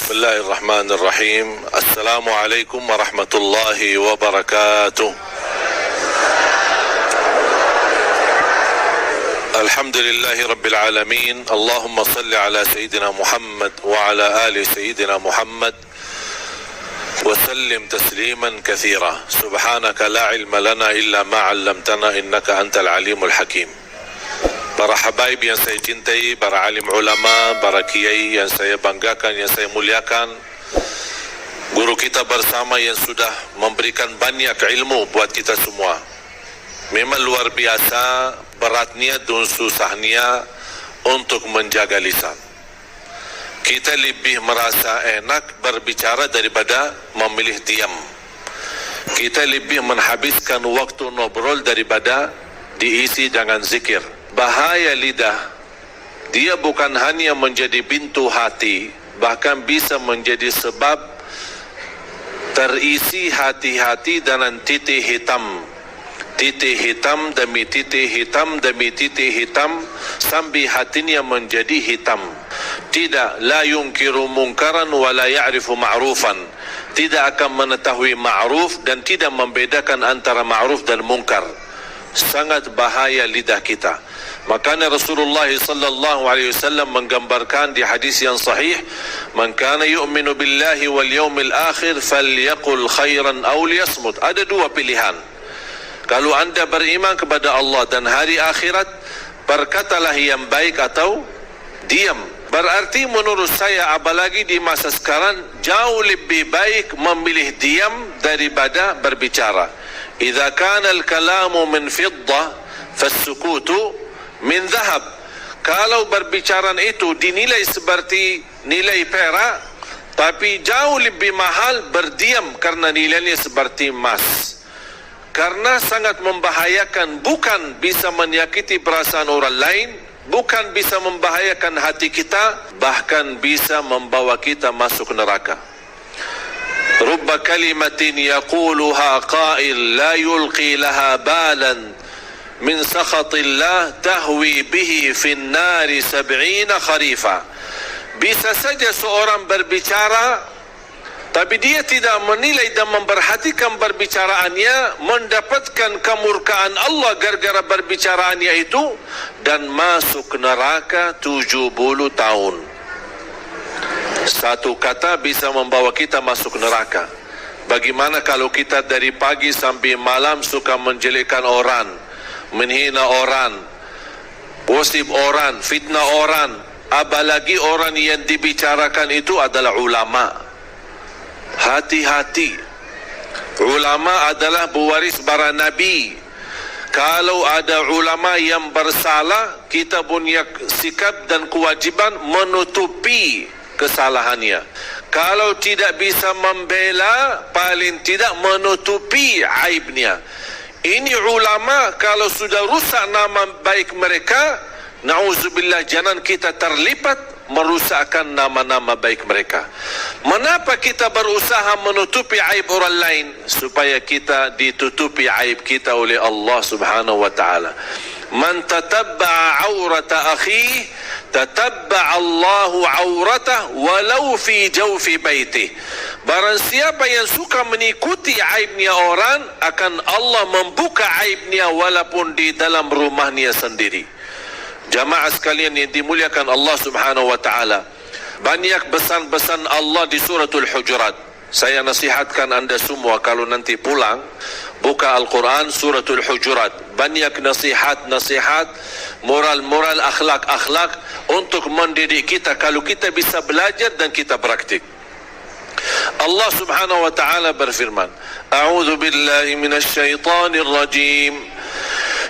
Bismillahirrahmanirrahim. Assalamualaikum warahmatullahi wabarakatuh. Alhamdulillahi rabbil alamin. Allahumma salli ala Sayyidina Muhammad wa ala ali Sayyidina Muhammad wa sallim tasliman kathira. Subhanaka la ilma lana illa ma 'allamtana innaka antal alimul hakim. Para habaib yang saya cintai, para alim ulama, para kiai yang saya banggakan, yang saya muliakan, guru kita bersama yang sudah memberikan banyak ilmu buat kita semua. Memang luar biasa beratnya dan susahnya untuk menjaga lisan. Kita lebih merasa enak berbicara daripada memilih diam. Kita lebih menghabiskan waktu ngobrol daripada diisi dengan zikir. Bahaya lidah, dia bukan hanya menjadi pintu hati, bahkan bisa menjadi sebab terisi hati-hati dengan titik hitam. Titik hitam demi titik hitam demi titik hitam sampai hatinya menjadi hitam. Tidak, la yunkiru munkaran wa la ya'rifu ma'rufan. Tidak akan mengetahui ma'ruf dan tidak membedakan antara ma'ruf dan munkar. Sangat bahaya lidah kita. Makanya Rasulullah sallallahu alaihi wasallam menggambarkan di hadis yang sahih, "Man kana yu'minu billahi wal yawmil akhir falyaqul khairan aw liyasmut." Ada dua pilihan. Kalau anda beriman kepada Allah dan hari akhirat, berkatalah yang baik atau diam. Berarti menurut saya, apalagi di masa sekarang, jauh lebih baik memilih diam daripada berbicara. Idza kana al-kalamu min fiddah fas-sukutu min dhahab. Kalau berbicaraan itu dinilai seperti nilai perak, tapi jauh lebih mahal berdiam karena nilainya seperti emas. Karena sangat membahayakan, bukan bisa menyakiti perasaan orang lain, bukan bisa membahayakan hati kita, bahkan bisa membawa kita masuk neraka. Rubba kalimatin yaquluha qail la yulqi laha balan min sakhatillah tahwi bihi fin nari 70 kharifa. Bisa saja seorang berbicara tapi dia tidak menilai dan memperhatikan perbicaraannya, mendapatkan kemurkaan Allah gara-gara perbicaraannya itu, dan masuk neraka 70 tahun. Satu kata bisa membawa kita masuk neraka. Bagaimana kalau kita dari pagi sampai malam suka menjelekkan orang, menghina orang, gosip orang, fitnah orang, apalagi orang yang dibicarakan itu adalah ulama. Hati-hati. Ulama adalah pewaris para nabi. Kalau ada ulama yang bersalah, kita punya sikap dan kewajiban menutupi kesalahannya. Kalau tidak bisa membela, paling tidak menutupi aibnya. Ini ulama, kalau sudah rusak nama baik mereka, na'udzubillah, jangan kita terlibat merusakkan nama-nama baik mereka. Mengapa kita berusaha menutupi aib orang lain? Supaya kita ditutupi aib kita oleh Allah subhanahu wa ta'ala. Man tatabba'a awrata akhihi tatabba'a Allahu awratah walau fi jawfi baitih. Barang siapa yang suka mengikuti aibnya orang, akan Allah membuka aibnya walaupun di dalam rumahnya sendiri. Jamaah sekalian yang dimuliakan Allah subhanahu wa ta'ala, banyak pesan-pesan Allah di suratul Hujurat. Saya nasihatkan anda semua, kalau nanti pulang, buka Al-Quran suratul Hujurat. Banyak nasihat-nasihat, moral-moral, akhlak-akhlak untuk mendidik kita, kalau kita bisa belajar dan kita praktik. Allah subhanahu wa ta'ala berfirman, A'udzu billahi minasyaitonir rajim.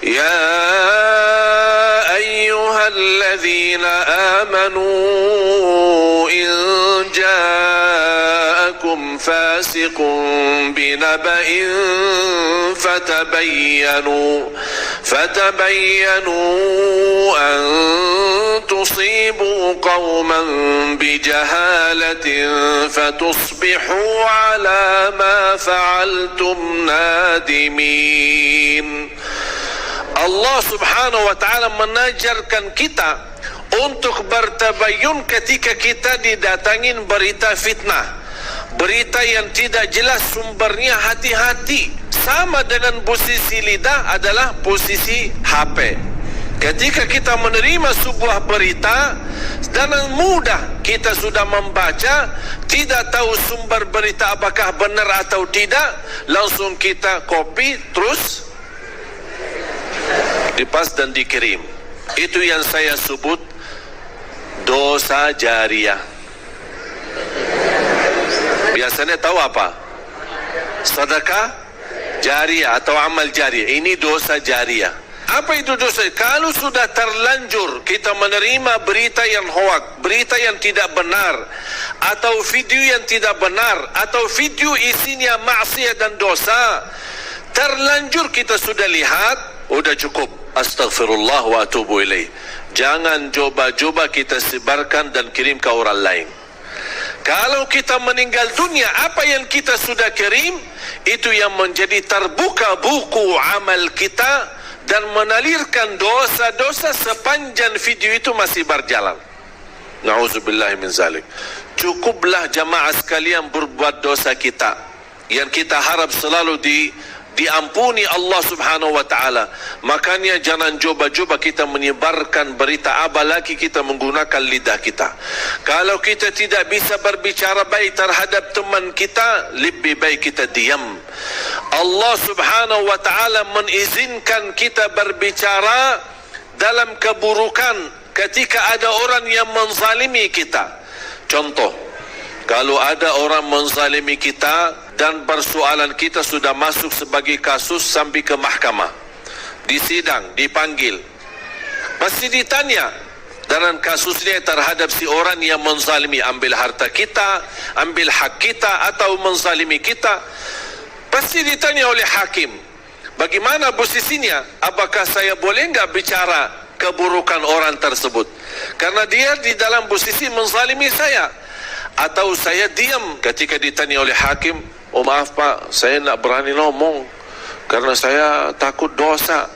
يا أيها الذين آمنوا إن جاءكم فاسق بنبأ فتبينوا أن تصيبوا قوما بجهالة فتصبحوا على ما فعلتم نادمين. Allah subhanahu wa ta'ala menajarkan kita untuk bertabayun ketika kita didatangin berita fitnah, berita yang tidak jelas sumbernya. Hati-hati. Sama dengan posisi lidah adalah posisi HP. Ketika kita menerima sebuah berita, dengan mudah kita sudah membaca, tidak tahu sumber berita apakah benar atau tidak, langsung kita copy, terus dipas dan dikirim. Itu yang saya sebut dosa jariah. Biasanya tahu apa? Sedekah jariah atau amal jariah. Ini dosa jariah. Apa itu dosa? Kalau sudah terlanjur kita menerima berita yang hoak, berita yang tidak benar, atau video yang tidak benar, atau video isinya maksiat dan dosa, terlanjur kita sudah lihat, udah cukup. Astaghfirullah wa atubu ilaih. Jangan coba-coba kita sebarkan dan kirim ke orang lain. Kalau kita meninggal dunia, apa yang kita sudah kirim, itu yang menjadi terbuka buku amal kita dan menalirkan dosa-dosa sepanjang video itu masih berjalan. Na'udzubillah min zalik. Cukuplah jamaah sekalian berbuat dosa kita, yang kita harap selalu diampuni Allah subhanahu wa ta'ala. Makanya jangan coba-coba kita menyebarkan berita, apalagi kita menggunakan lidah kita. Kalau kita tidak bisa berbicara baik terhadap teman kita, lebih baik kita diam. Allah subhanahu wa ta'ala mengizinkan kita berbicara dalam keburukan ketika ada orang yang menzalimi kita. Contoh, kalau ada orang menzalimi kita dan persoalan kita sudah masuk sebagai kasus sampai ke mahkamah, di sidang, dipanggil, pasti ditanya dalam kasusnya terhadap si orang yang menzalimi, ambil harta kita, ambil hak kita, atau menzalimi kita. Pasti ditanya oleh hakim, bagaimana posisinya? Apakah saya boleh enggak bicara keburukan orang tersebut? Karena dia di dalam posisi menzalimi saya. Atau saya diam ketika ditanya oleh hakim, oh maaf pak, saya enggak berani ngomong karena saya takut dosa.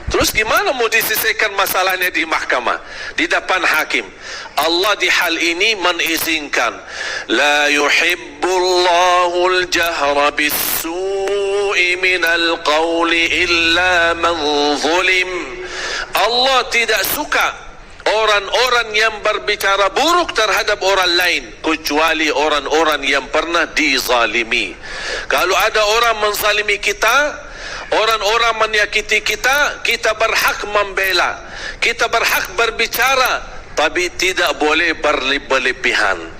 Terus gimana mau diselesaikan masalahnya di mahkamah, di depan hakim? Allah di hal ini mengizinkan, la yuhibbullahu al-jahra bis-su'i minal qawli illa man zulim. Allah tidak suka orang-orang yang berbicara buruk terhadap orang lain, kecuali orang-orang yang pernah dizalimi. Kalau ada orang menzalimi kita, orang-orang menyakiti kita, kita berhak membela, kita berhak berbicara, tapi tidak boleh berlebihan.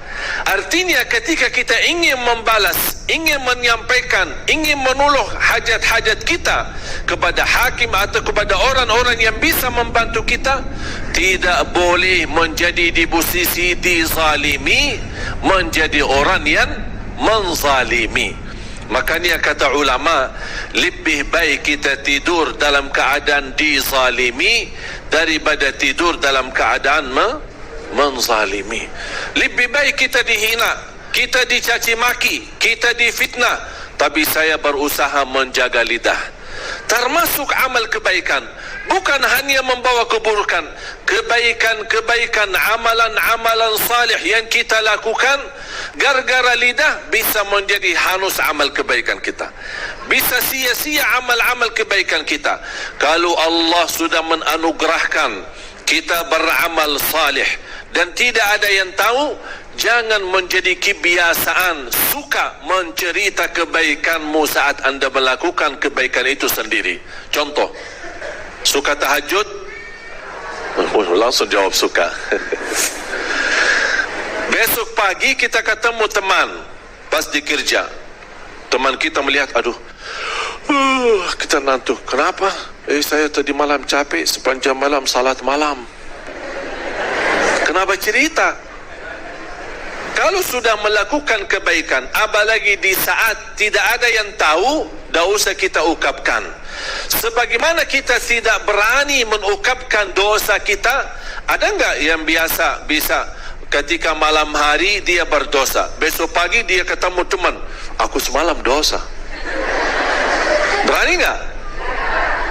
Artinya ketika kita ingin membalas, ingin menyampaikan, ingin menolong hajat-hajat kita kepada hakim atau kepada orang-orang yang bisa membantu kita, tidak boleh menjadi di posisi dizalimi, menjadi orang yang menzalimi. Makanya kata ulama, lebih baik kita tidur dalam keadaan dizalimi daripada tidur dalam keadaan menzalimi. Lebih baik kita dihina, kita dicaci maki, kita difitnah, tapi saya berusaha menjaga lidah. Termasuk amal kebaikan, bukan hanya membawa keburukan, kebaikan-kebaikan, amalan-amalan salih yang kita lakukan, gara-gara lidah bisa menjadi hanus amal kebaikan kita, bisa sia-sia amal-amal kebaikan kita. Kalau Allah sudah menanugerahkan kita beramal salih dan tidak ada yang tahu, jangan menjadi kebiasaan suka mencerita kebaikanmu saat anda melakukan kebaikan itu sendiri. Contoh, suka tahajud? Langsung jawab suka. Besok pagi kita ketemu teman pas di kerja, teman kita melihat, aduh, kita nantuk. Kenapa? Saya tadi malam capek, sepanjang malam salat malam. Kenapa cerita? Kalau sudah melakukan kebaikan, apalagi di saat tidak ada yang tahu, tidak usah kita ungkapkan. Sebagaimana kita tidak berani mengungkapkan dosa kita, ada enggak yang biasa bisa ketika malam hari dia berdosa, besok pagi dia ketemu teman, aku semalam dosa. Berani enggak?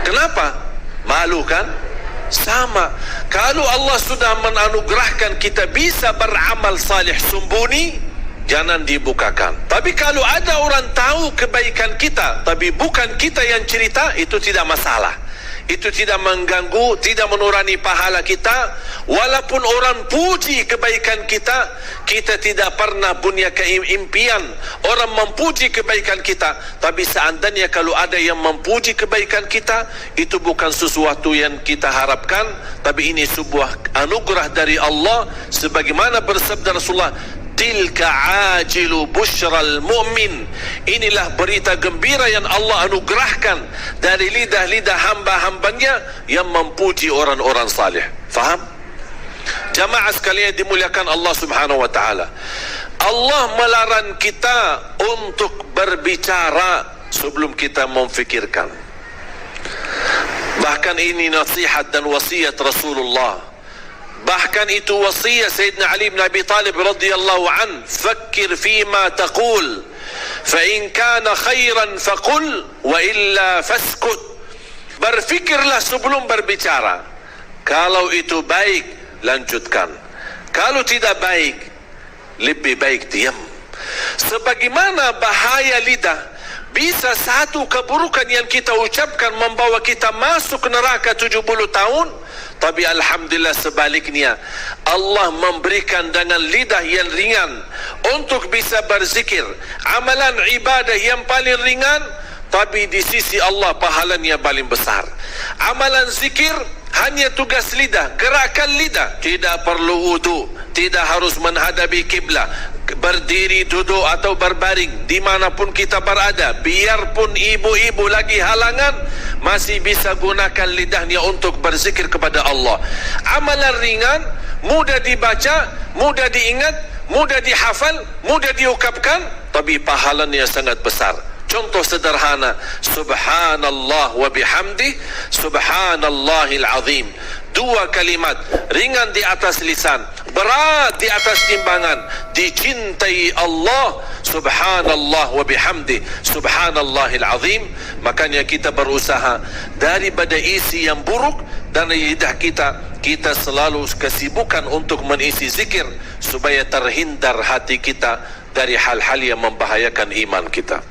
Kenapa? Malu kan? Sama. Kalau Allah sudah menanugerahkan kita bisa beramal salih sembunyi, jangan dibukakan. Tapi kalau ada orang tahu kebaikan kita, tapi bukan kita yang cerita, itu tidak masalah. Itu tidak mengganggu, tidak mengurangi pahala kita. Walaupun orang puji kebaikan kita, kita tidak pernah punya keimpian orang memuji kebaikan kita. Tapi seandainya kalau ada yang memuji kebaikan kita, itu bukan sesuatu yang kita harapkan, tapi ini sebuah anugerah dari Allah. Sebagaimana bersabda Rasulullah, tilka ajilu busyral mu'min, inilah berita gembira yang Allah anugerahkan dari lidah-lidah hamba-hambanya yang memuji orang-orang salih. Faham? Jamaah sekalian dimuliakan Allah subhanahu wa ta'ala, Allah melarang kita untuk berbicara sebelum kita memfikirkan. Bahkan ini nasihat dan wasiat Rasulullah. Bahkan itu wasiat Sayyidina Ali bin Abi Talib radhiyallahu an, fakir fima taqul fa in kana khairan faqul wa illa faskut. Berfikirlah sebelum berbicara. Kalau itu baik, lanjutkan. Kalau tidak baik, lebih baik diam. Sebagaimana bahaya lidah, bisa satu keburukan yang kita ucapkan membawa kita masuk neraka 70 tahun. Tapi alhamdulillah sebaliknya, Allah memberikan dengan lidah yang ringan untuk bisa berzikir, amalan ibadah yang paling ringan, tapi di sisi Allah pahalanya paling besar. Amalan zikir hanya tugas lidah, gerakan lidah, tidak perlu wudu, tidak harus menghadapi kiblat, berdiri, duduk atau berbaring, dimanapun kita berada. Biarpun ibu-ibu lagi halangan, masih bisa gunakan lidahnya untuk berzikir kepada Allah. Amalan ringan, mudah dibaca, mudah diingat, mudah dihafal, mudah diucapkan, tapi pahalanya sangat besar. Contoh sederhana, subhanallah wa bihamdi, subhanallahil azim. Dua kalimat ringan di atas lisan, berat di atas timbangan, dicintai Allah, subhanallah wa bihamdi, subhanallahil azim. Makanya kita berusaha daripada isi yang buruk dan lidah kita selalu kesibukan untuk mengisi zikir supaya terhindar hati kita dari hal-hal yang membahayakan iman kita.